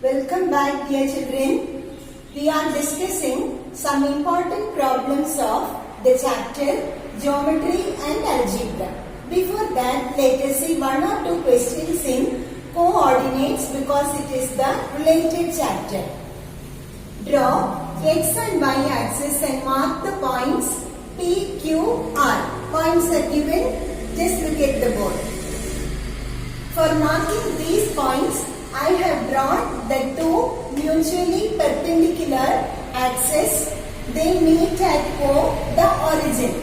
Welcome back, dear children. We are discussing some important problems of the chapter Geometry and Algebra. Before that, let us see one or two questions in coordinates because it is the related chapter. Draw x and y axis and mark the points P, Q, R. Points are given. Just look at the board. For marking these points, I have drawn the two mutually perpendicular axes. They meet at O, the origin.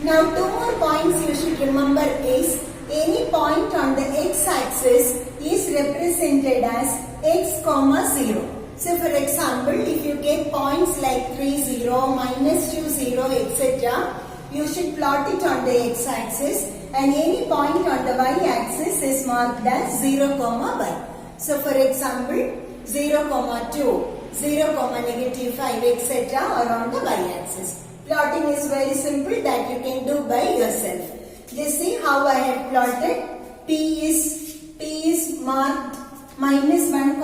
Now two more points you should remember is any point on the x-axis is represented as x, 0. So for example, if you get points like 3, 0, minus 2, 0, etc., you should plot it on the x-axis. And any point on the y-axis is marked as 0, y. So for example, 0, 2, 0, negative 5, etc. are on the y-axis. Plotting is very simple that you can do by yourself. Just see how I have plotted. P is marked minus 1,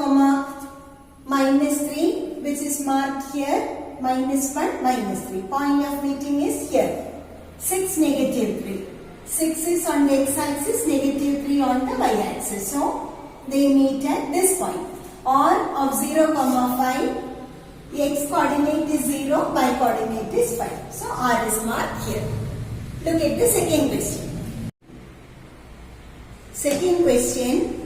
minus 3, which is marked here, minus 1, minus 3. Point of meeting is here. 6, negative 3. 6 is on the x-axis, negative 3 on the y-axis. So, they meet at this point. Or of 0, 5, x coordinate is 0, y coordinate is 5. So, R is marked here. Look at the second question. Second question.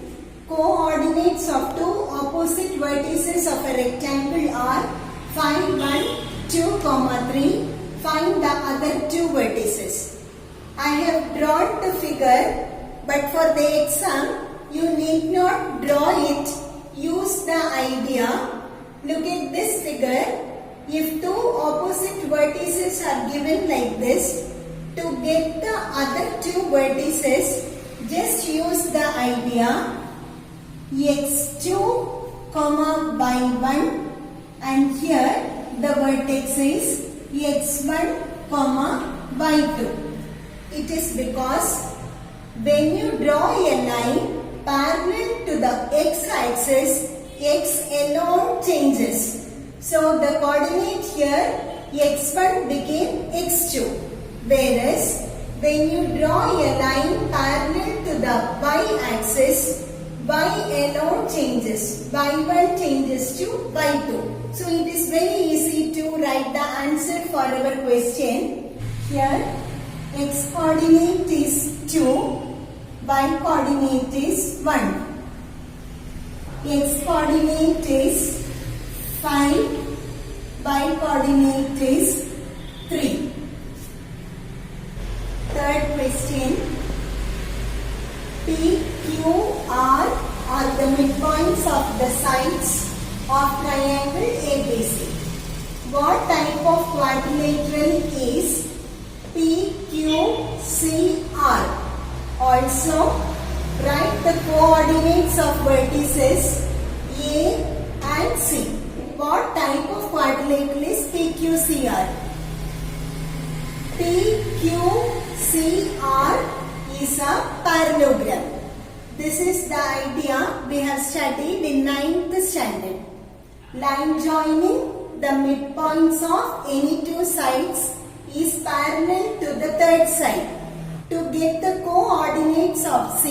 Coordinates of two opposite vertices of a rectangle are find 1, 2, 3. Find the other two vertices. I have drawn the figure, but for the exam, you need not draw it. Use the idea. Look at this figure. If two opposite vertices are given like this, to get the other two vertices, just use the idea x2, y1, and here the vertex is x1, y2. It is because when you draw a line parallel to the x-axis, x alone changes. So the coordinate here x1 became x2. Whereas when you draw a line parallel to the y-axis, y alone changes. y1 changes to y2. So it is very easy to write the answer for our question. Here x coordinate is 2, y coordinate is 1. X coordinate is 5, y coordinate is 3. Third question. P, Q, R are the midpoints of the sides of triangle ABC. What type of quadrilateral is PQCR? Also, write the coordinates of vertices A and C. What type of quadrilateral is PQCR? PQCR is a parallelogram. This is the idea we have studied in 9th standard. Line joining the midpoints of any two sides is parallel to the third side. To get the coordinates of C,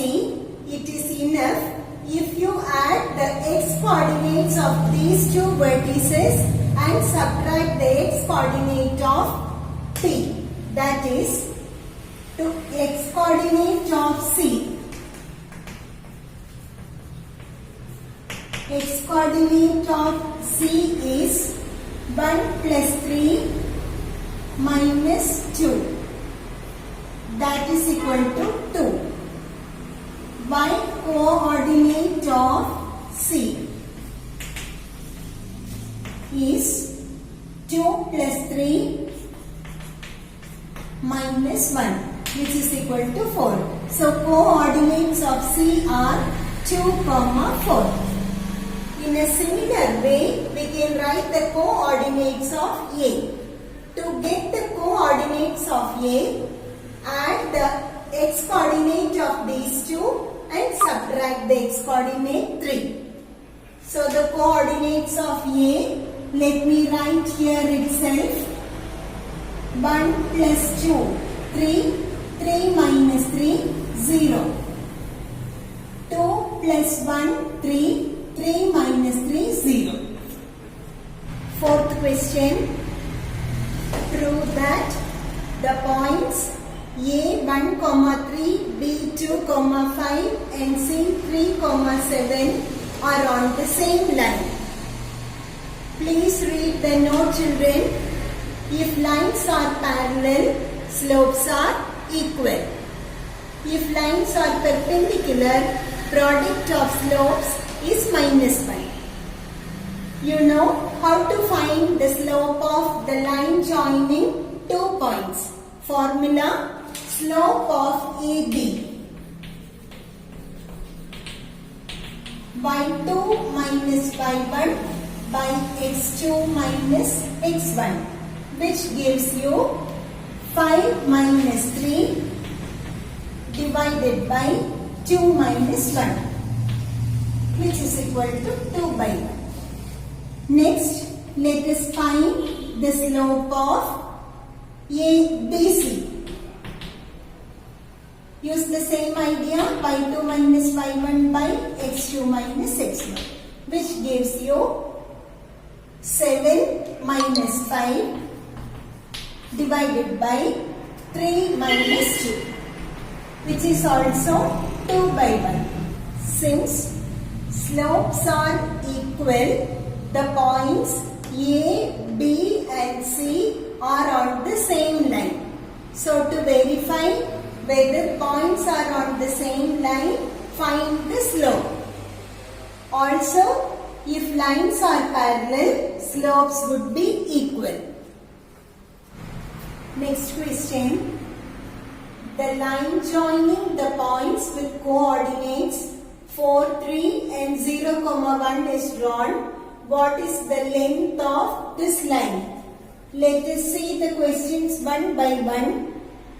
it is enough if you add the x coordinates of these two vertices and subtract the x coordinate of P. That is, to x coordinate of C. X coordinate of C is 1 plus 3 minus 2. That is equal to 2. Y coordinate of C is 2 plus 3 minus 1, which is equal to 4. So coordinates of C are 2, 4. In a similar way, we can write the coordinates of A. To get the coordinates of A, add the x coordinate of these two and subtract the x coordinate 3. So the coordinates of A, let me write here itself. 1 plus 2, 3, 3 minus 3, 0. 2 plus 1, 3, 3 minus 3, 0. Fourth question, prove that the points A1, 3, B2, 5 and C3, 7 are on the same line. Please read the note, children. If lines are parallel, slopes are equal. If lines are perpendicular, product of slopes is minus 5. You know how to find the slope of the line joining 2 points. Formula: slope of AB. y2 minus y1 by x2 minus x1, which gives you 5 minus 3 divided by 2 minus 1, which is equal to 2 by 1. Next, let us find the slope of ABC. Use the same idea, y2 minus y1 by x2 minus x1, which gives you 7 minus 5 divided by 3 minus 2, which is also 2 by 1. Since slopes are equal, the points A, B and C are on the same line. So to verify whether points are on the same line, find the slope. Also, if lines are parallel, slopes would be equal. Next question. The line joining the points with coordinates 4, 3 and 0, 1 is drawn. What is the length of this line? Let us see the questions one by one.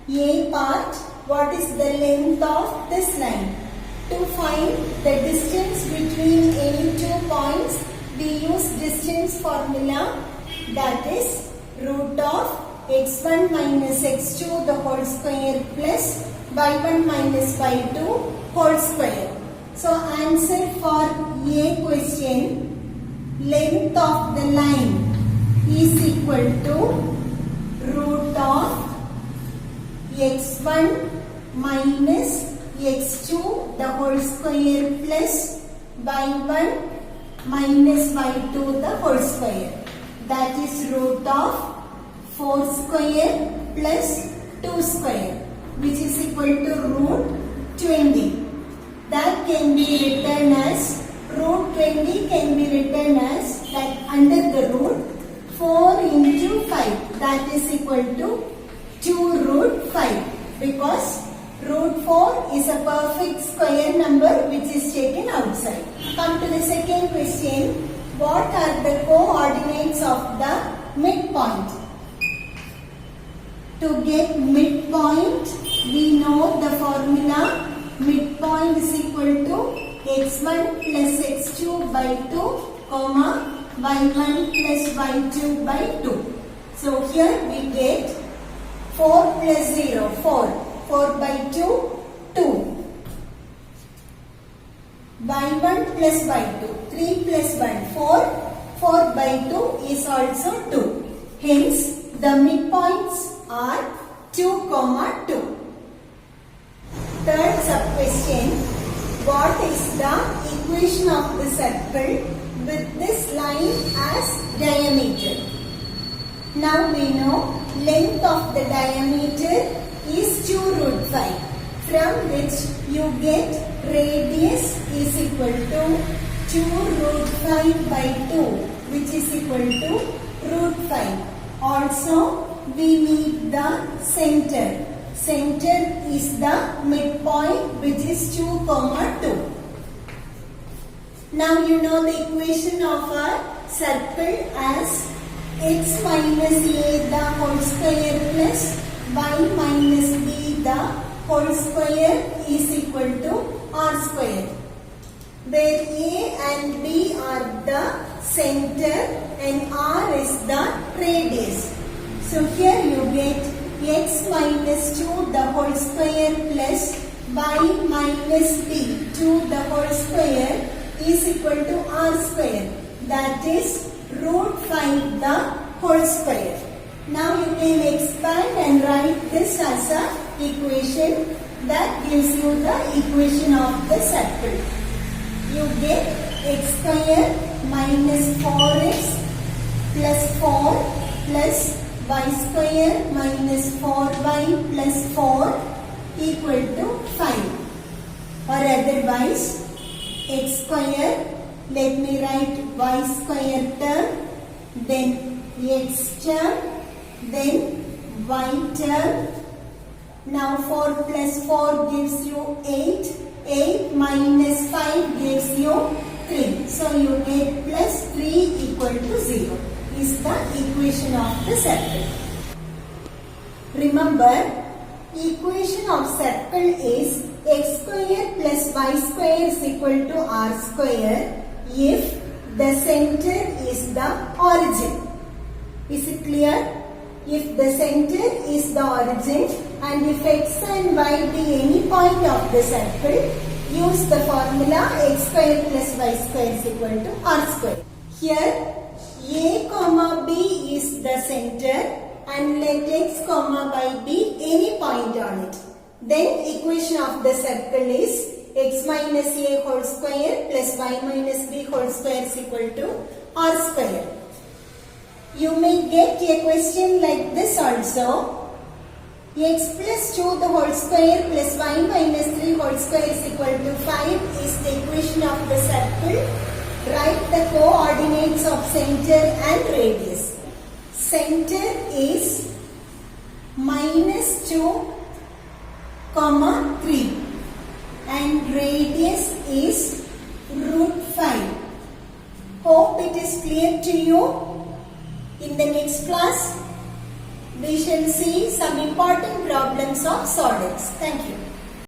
A part, what is the length of this line? To find the distance between any 2 points, we use distance formula, that is root of x1 minus x2 the whole square plus y1 minus y2 whole square. So answer for A question, length of the line is equal to root of x1 minus x2 the whole square plus y1 minus y2 the whole square. That is root of 4 square plus 2 square, which is equal to root 20. That can be written as root 20 can be written as that under the root 4 into 5, that is equal to 2 root 5, because root 4 is a perfect square number which is taken outside. Come to the second question. What are the coordinates of the midpoint? To get midpoint, we know the formula. Midpoint is equal to x1 plus x2 by 2, y1 plus y2 by 2. So here we get 4 plus 0, 4. 4 by 2, 2. y1 plus y2, 3 plus 1, 4. 4 by 2 is also 2. Hence, the midpoints are 2, 2. Third sub-question. What is the equation of the circle with this line as diameter? Now we know length of the diameter is 2 root 5, from which you get radius is equal to 2 root 5 by 2, which is equal to root 5. Also, we need the center. Center is the midpoint, which is 2, 2. Now you know the equation of a circle as x minus a the whole square plus y minus b the whole square is equal to r square. where A and B are the center and R is the radius. So here you get x minus 2 the whole square plus y minus b 2 the whole square is equal to r square. That is root 5 the whole square. Now you can expand and write this as a equation. That gives you the equation of the circle. You get x square minus 4x plus 4 plus y square minus 4y plus 4 equal to 5. Or otherwise, x square, let me write y square term, then x term, then y term. Now 4 plus 4 gives you 8. 8 minus 5 gives you 3. So you get plus 3 equal to 0 is the equation of the circle. Remember, equation of circle is x square plus y square is equal to r square if the center is the origin. Is it clear? If the center is the origin and if x and y be any point of the circle, use the formula x square plus y square is equal to r square. Here a comma b is the center and let x comma y be any point on it. Then equation of the circle is x minus a whole square plus y minus b whole square is equal to r square. You may get a question like this also. X plus 2 the whole square plus y minus 3 whole square is equal to 5 is the equation of the circle. Write the coordinates of center and radius. Center is minus 2, comma 3 and radius is root 5. Hope it is clear to you. In the next class, we shall see some important problems of solids. Thank you.